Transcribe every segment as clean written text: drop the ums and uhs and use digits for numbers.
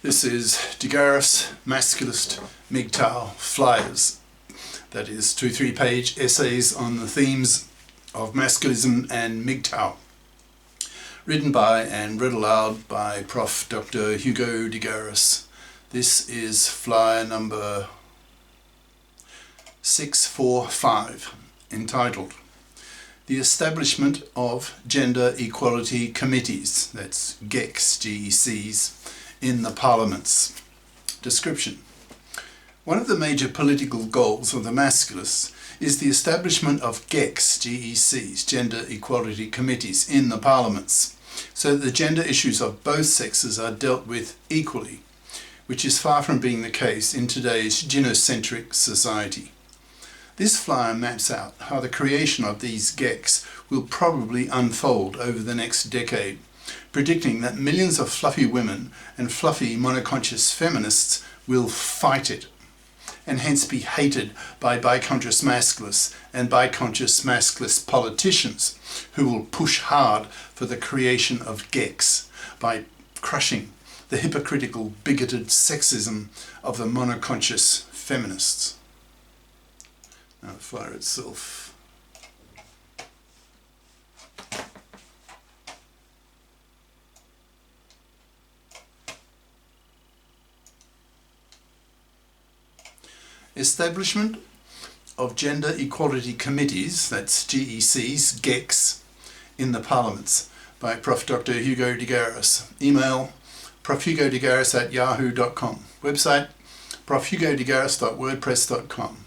This is Garis, Masculist, MGTOW flyers. That is 2 3-page essays on the themes of masculism and MGTOW. Written by and read aloud by Prof. Dr. Hugo de Garis. This is flyer number 645, entitled The Establishment of Gender Equality Committees, that's GECs, GECs, in the Parliaments. Description. One of the major political goals of the Masculists is the establishment of GECs, GECs, Gender Equality Committees, in the Parliaments, so that the gender issues of both sexes are dealt with equally, which is far from being the case in today's gynocentric society. This flyer maps out how the creation of these GECs will probably unfold over the next decade, predicting that millions of fluffy women and fluffy monoconscious feminists will fight it, and hence be hated by biconscious masculists and biconscious masculist politicians who will push hard for the creation of GECs by crushing the hypocritical, bigoted sexism of the monoconscious feminists. Now the flyer itself. Establishment of Gender Equality Committees, that's GECs, GECs, in the Parliaments, by Prof. Dr. Hugo de Garis. Email profhugodegaris@yahoo.com. Website profhugodegaris.wordpress.com.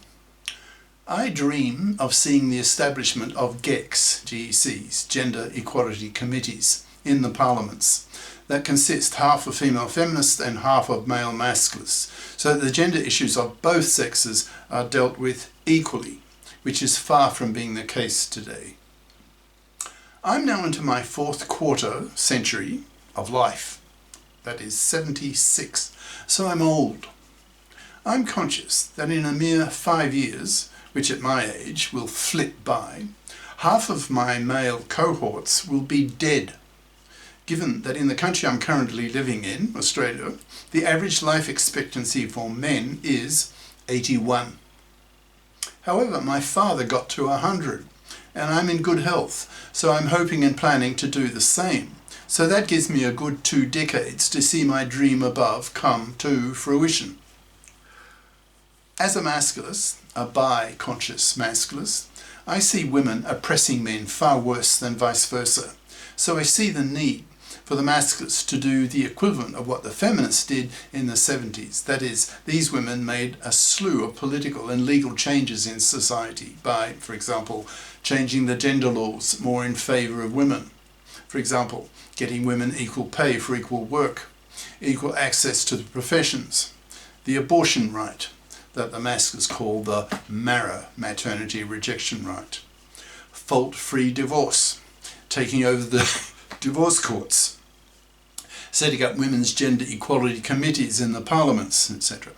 I dream of seeing the establishment of GECs, GECs, Gender Equality Committees, in the Parliaments that consist half of female feminists and half of male masculists, so that the gender issues of both sexes are dealt with equally, which is far from being the case today. I'm now into my 4th quarter century of life, that is 76, so I'm old. I'm conscious that in a mere 5 years, which at my age will flit by, half of my male cohorts will be dead, given that in the country I'm currently living in, Australia, the average life expectancy for men is 81. However, my father got to 100, and I'm in good health, so I'm hoping and planning to do the same. So that gives me a good 2 decades to see my dream above come to fruition. As a masculist, a biconscious masculist, I see women oppressing men far worse than vice versa. So I see the need for the masculists to do the equivalent of what the feminists did in the 70s. That is, these women made a slew of political and legal changes in society by, for example, changing the gender laws more in favour of women. For example, getting women equal pay for equal work, equal access to the professions, the abortion right, that the masculists call the MARA, maternity rejection right, fault-free divorce, taking over the divorce courts, setting up women's gender equality committees in the parliaments, etc.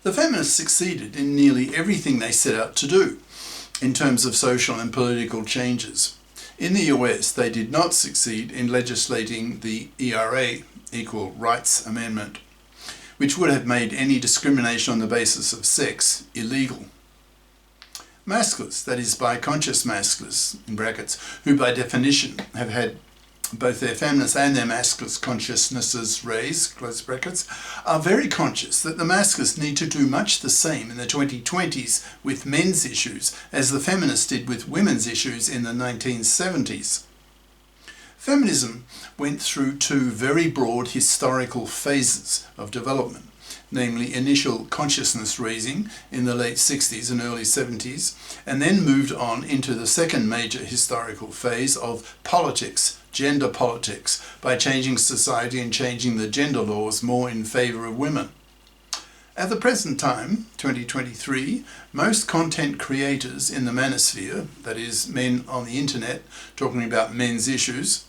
The feminists succeeded in nearly everything they set out to do in terms of social and political changes. In the US, they did not succeed in legislating the ERA, Equal Rights Amendment, which would have made any discrimination on the basis of sex illegal. Masculists, that is biconscious masculists, in brackets, who by definition have had both their feminist and their masculist consciousnesses raised, close brackets, are very conscious that the masculists need to do much the same in the 2020s with men's issues as the feminists did with women's issues in the 1970s. Feminism went through 2 very broad historical phases of development, namely initial consciousness raising in the late 60s and early 70s, and then moved on into the second major historical phase of politics, gender politics, by changing society and changing the gender laws more in favour of women. At the present time, 2023, most content creators in the manosphere, that is men on the internet talking about men's issues,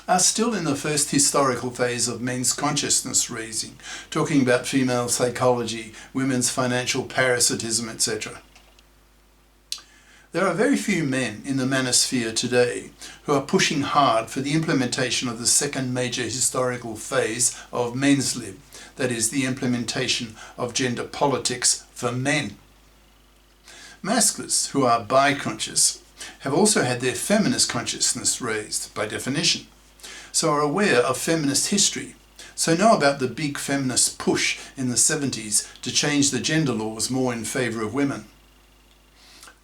are still in the first historical phase of men's consciousness raising, talking about female psychology, women's financial parasitism, etc. There are very few men in the manosphere today who are pushing hard for the implementation of the second major historical phase of men's lib, that is, the implementation of gender politics for men. Masculists, who are biconscious, have also had their feminist consciousness raised, by definition, so are aware of feminist history, so know about the big feminist push in the 70s to change the gender laws more in favour of women.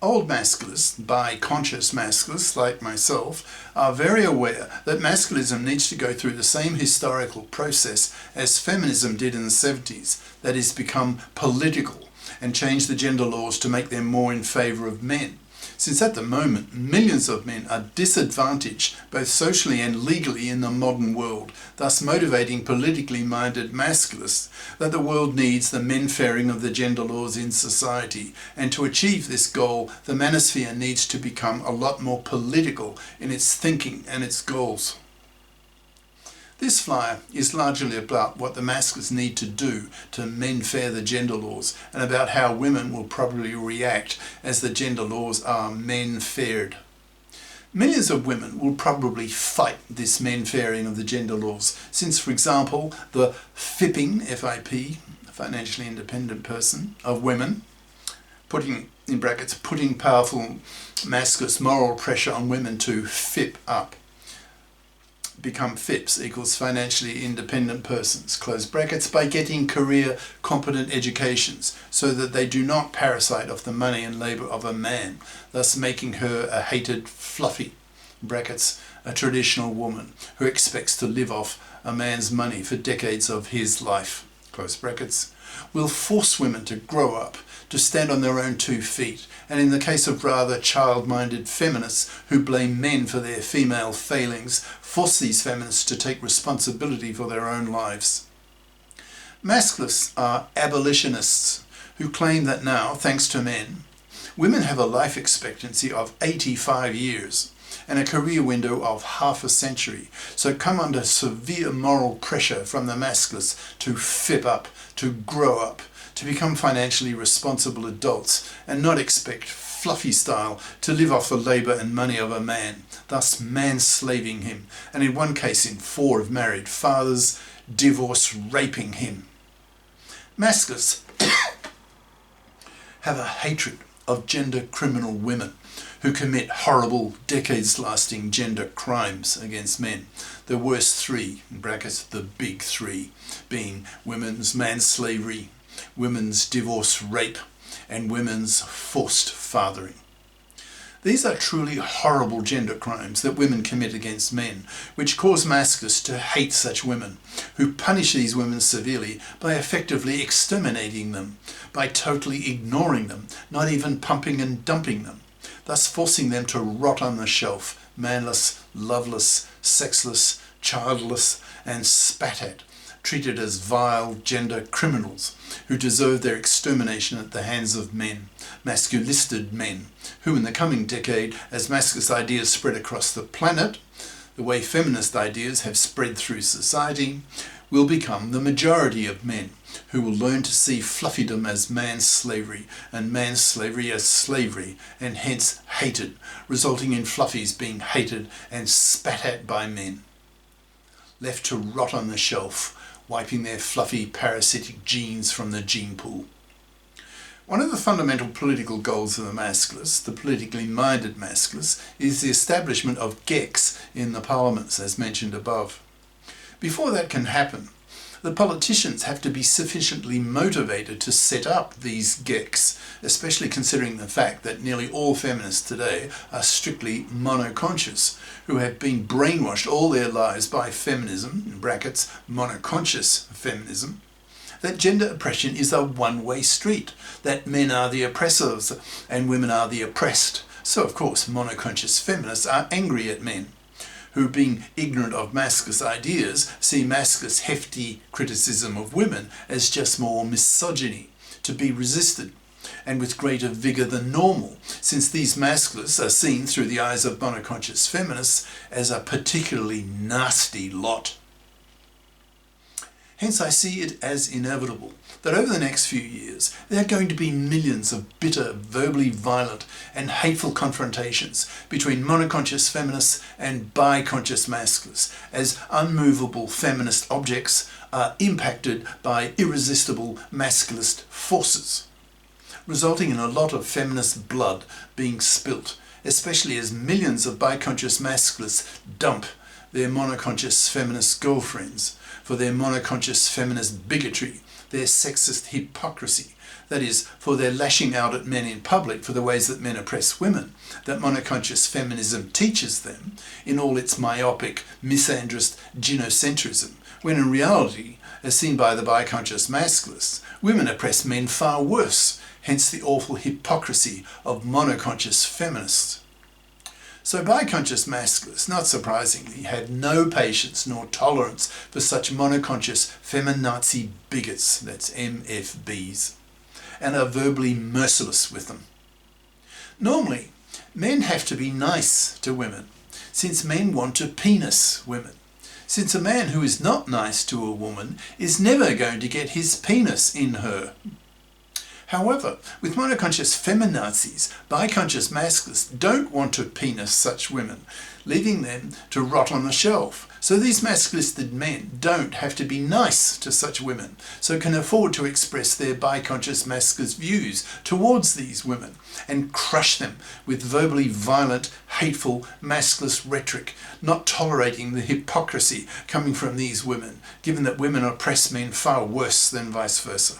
Old masculists, biconscious masculists like myself, are very aware that masculism needs to go through the same historical process as feminism did in the 70s, that is, become political and change the gender laws to make them more in favour of men. Since at the moment, millions of men are disadvantaged both socially and legally in the modern world, thus motivating politically minded masculists that the world needs the men-fairing of the gender laws in society, and to achieve this goal, the manosphere needs to become a lot more political in its thinking and its goals. This flyer is largely about what the masculists need to do to men-fair the gender laws, and about how women will probably react as the gender laws are men-faired. Millions of women will probably fight this men-fairing of the gender laws, since, for example, the FIPPing, F-I-P, financially independent person, of women, putting powerful masculist moral pressure on women to FIP up. Become FIPs equals financially independent persons, close brackets, by getting career competent educations so that they do not parasite off the money and labour of a man, thus making her a hated fluffie, brackets, a traditional woman who expects to live off a man's money for decades of his life, close brackets, will force women to grow up, to stand on their own 2 feet, and in the case of rather child-minded feminists who blame men for their female failings, force these feminists to take responsibility for their own lives. Masculists are abolitionists who claim that now, thanks to men, women have a life expectancy of 85 years and a career window of half a century, so come under severe moral pressure from the masculists to FIP up, to grow up, to become financially responsible adults and not expect fluffy style to live off the labour and money of a man, thus man-slaving him, and in one case in 4 of married fathers, divorce raping him. Masculists have a hatred of gender criminal women who commit horrible, decades-lasting gender crimes against men. The worst 3, in brackets, the big 3, being women's manslavery, women's divorce rape, and women's forced fathering. These are truly horrible gender crimes that women commit against men, which cause masculists to hate such women, who punish these women severely by effectively exterminating them, by totally ignoring them, not even pumping and dumping them, thus forcing them to rot on the shelf, manless, loveless, sexless, childless, and spat at, treated as vile gender criminals who deserve their extermination at the hands of men, masculisted men, who in the coming decade, as masculist ideas spread across the planet, the way feminist ideas have spread through society, will become the majority of men who will learn to see fluffydom as manslavery and manslavery as slavery, and hence hated, resulting in fluffies being hated and spat at by men, left to rot on the shelf, wiping their fluffy parasitic genes from the gene pool. One of the fundamental political goals of the masculists, the politically minded masculists, is the establishment of GECs in the parliaments, as mentioned above. Before that can happen, the politicians have to be sufficiently motivated to set up these GECs, especially considering the fact that nearly all feminists today are strictly monoconscious, who have been brainwashed all their lives by feminism, in brackets, monoconscious feminism, that gender oppression is a one-way street, that men are the oppressors and women are the oppressed. So of course monoconscious feminists are angry at men, who, being ignorant of masculist ideas, see masculist hefty criticism of women as just more misogyny, to be resisted, and with greater vigour than normal, since these masculists are seen through the eyes of monoconscious feminists as a particularly nasty lot. Hence I see it as inevitable that over the next few years there are going to be millions of bitter, verbally violent and hateful confrontations between monoconscious feminists and biconscious masculists as unmovable feminist objects are impacted by irresistible masculist forces, resulting in a lot of feminist blood being spilt, especially as millions of biconscious masculists dump their monoconscious feminist girlfriends for their monoconscious feminist bigotry, their sexist hypocrisy, that is, for their lashing out at men in public for the ways that men oppress women, that monoconscious feminism teaches them in all its myopic, misandrist gynocentrism, when in reality, as seen by the biconscious masculists, women oppress men far worse, hence the awful hypocrisy of monoconscious feminists. So biconscious masculists, not surprisingly, had no patience nor tolerance for such monoconscious feminazi bigots, that's MFBs, and are verbally merciless with them. Normally, men have to be nice to women, since men want to penis women, since a man who is not nice to a woman is never going to get his penis in her. However, with monoconscious feminazis, biconscious masculists don't want to penis such women, leaving them to rot on the shelf. So these masculisted men don't have to be nice to such women, so can afford to express their biconscious masculist views towards these women and crush them with verbally violent, hateful, masculist rhetoric, not tolerating the hypocrisy coming from these women, given that women oppress men far worse than vice versa.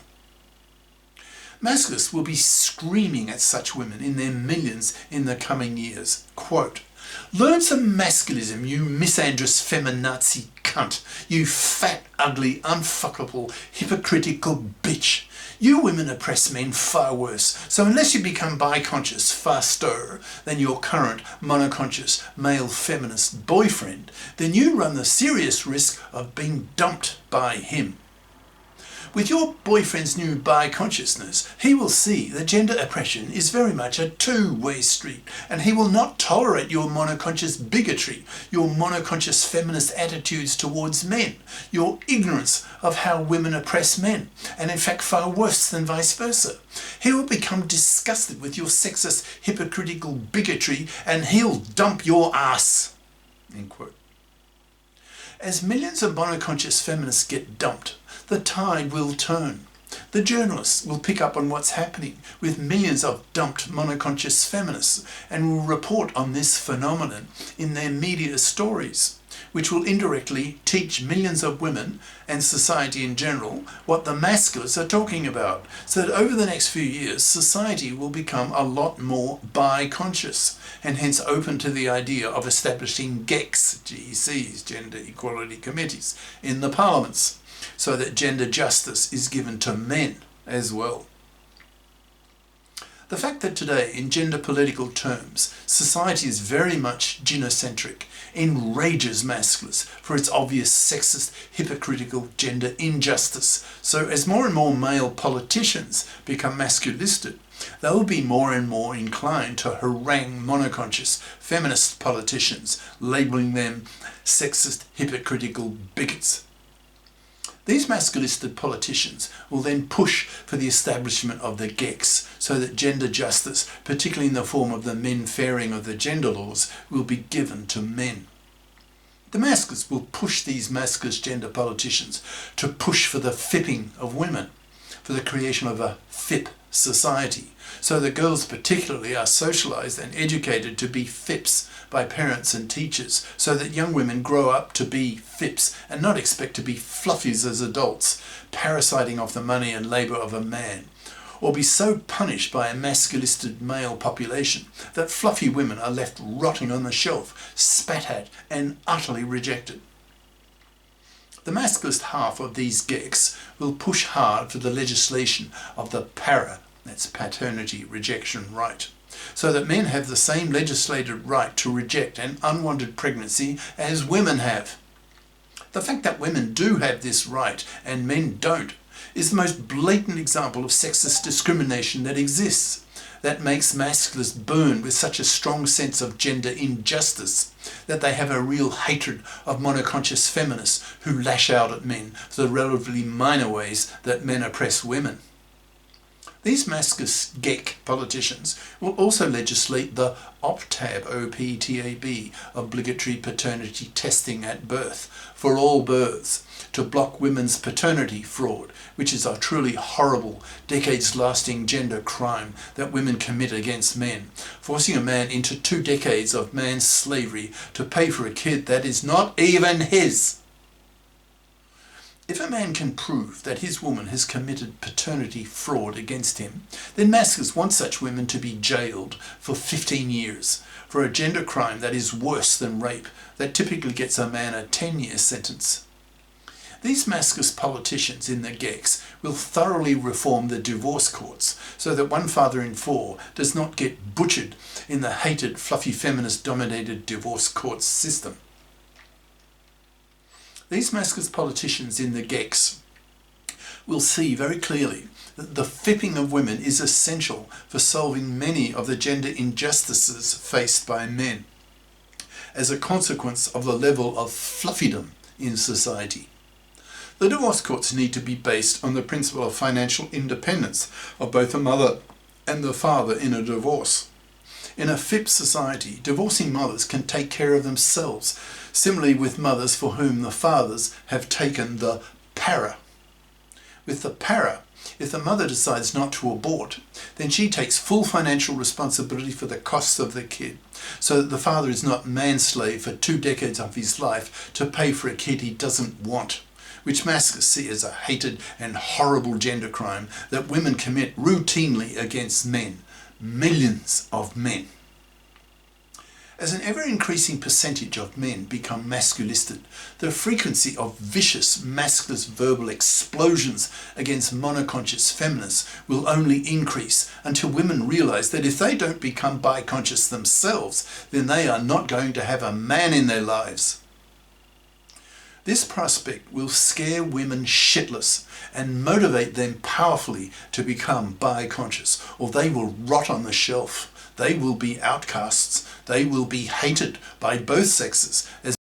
Masculists will be screaming at such women in their millions in the coming years. Quote, "Learn some masculism, you misandrous feminazi cunt. You fat, ugly, unfuckable, hypocritical bitch. You women oppress men far worse, so unless you become biconscious faster than your current monoconscious male feminist boyfriend, then you run the serious risk of being dumped by him. With your boyfriend's new bi-consciousness, he will see that gender oppression is very much a two-way street, and he will not tolerate your monoconscious bigotry, your monoconscious feminist attitudes towards men, your ignorance of how women oppress men, and in fact far worse than vice versa. He will become disgusted with your sexist, hypocritical bigotry, and he'll dump your ass." End quote. As millions of monoconscious feminists get dumped, the tide will turn. The journalists will pick up on what's happening with millions of dumped monoconscious feminists and will report on this phenomenon in their media stories, which will indirectly teach millions of women and society in general what the masculists are talking about, so that over the next few years society will become a lot more bi-conscious and hence open to the idea of establishing GECs, gender equality committees, in the parliaments, so that gender justice is given to men as well. The fact that today, in gender political terms, society is very much gynocentric enrages masculists for its obvious sexist, hypocritical gender injustice. So as more and more male politicians become masculisted, they will be more and more inclined to harangue monoconscious feminist politicians, labelling them sexist, hypocritical bigots. These masculisted politicians will then push for the establishment of the GECs so that gender justice, particularly in the form of the men fairing of the gender laws, will be given to men. The masculists will push these masculist gender politicians to push for the fipping of women, for the creation of a FIP society, so that girls particularly are socialised and educated to be FIPs by parents and teachers, so that young women grow up to be FIPs and not expect to be fluffies as adults, parasiting off the money and labour of a man, or be so punished by a masculisted male population that fluffy women are left rotting on the shelf, spat at and utterly rejected. The masculist half of these GECs will push hard for the legislation of the that's paternity rejection right, so that men have the same legislated right to reject an unwanted pregnancy as women have. The fact that women do have this right and men don't is the most blatant example of sexist discrimination that exists. that makes masculists burn with such a strong sense of gender injustice that they have a real hatred of monoconscious feminists who lash out at men for the relatively minor ways that men oppress women. These masculinist GEC politicians will also legislate the OPTAB, O-P-T-A-B, obligatory paternity testing at birth for all births, to block women's paternity fraud, which is a truly horrible, decades-lasting gender crime that women commit against men, forcing a man into 2 decades of man's slavery to pay for a kid that is not even his. If a man can prove that his woman has committed paternity fraud against him, then masculists want such women to be jailed for 15 years for a gender crime that is worse than rape, that typically gets a man a 10-year sentence. These masculinist politicians in the GECs will thoroughly reform the divorce courts so that one father in 4 does not get butchered in the hated, fluffy, feminist-dominated divorce court system. These masculinist politicians in the GECs will see very clearly that the fipping of women is essential for solving many of the gender injustices faced by men, as a consequence of the level of fluffydom in society. The divorce courts need to be based on the principle of financial independence of both the mother and the father in a divorce. In a FIP society, divorcing mothers can take care of themselves, similarly with mothers for whom the fathers have taken the para. With the para, if the mother decides not to abort, then she takes full financial responsibility for the costs of the kid, so that the father is not manslave for 2 decades of his life to pay for a kid he doesn't want, which masculists see as a hated and horrible gender crime that women commit routinely against men. Millions of men. As an ever-increasing percentage of men become masculisted, the frequency of vicious masculist verbal explosions against monoconscious feminists will only increase until women realise that if they don't become biconscious themselves, then they are not going to have a man in their lives. This prospect will scare women shitless and motivate them powerfully to become biconscious, or they will rot on the shelf. They will be outcasts. They will be hated by both sexes as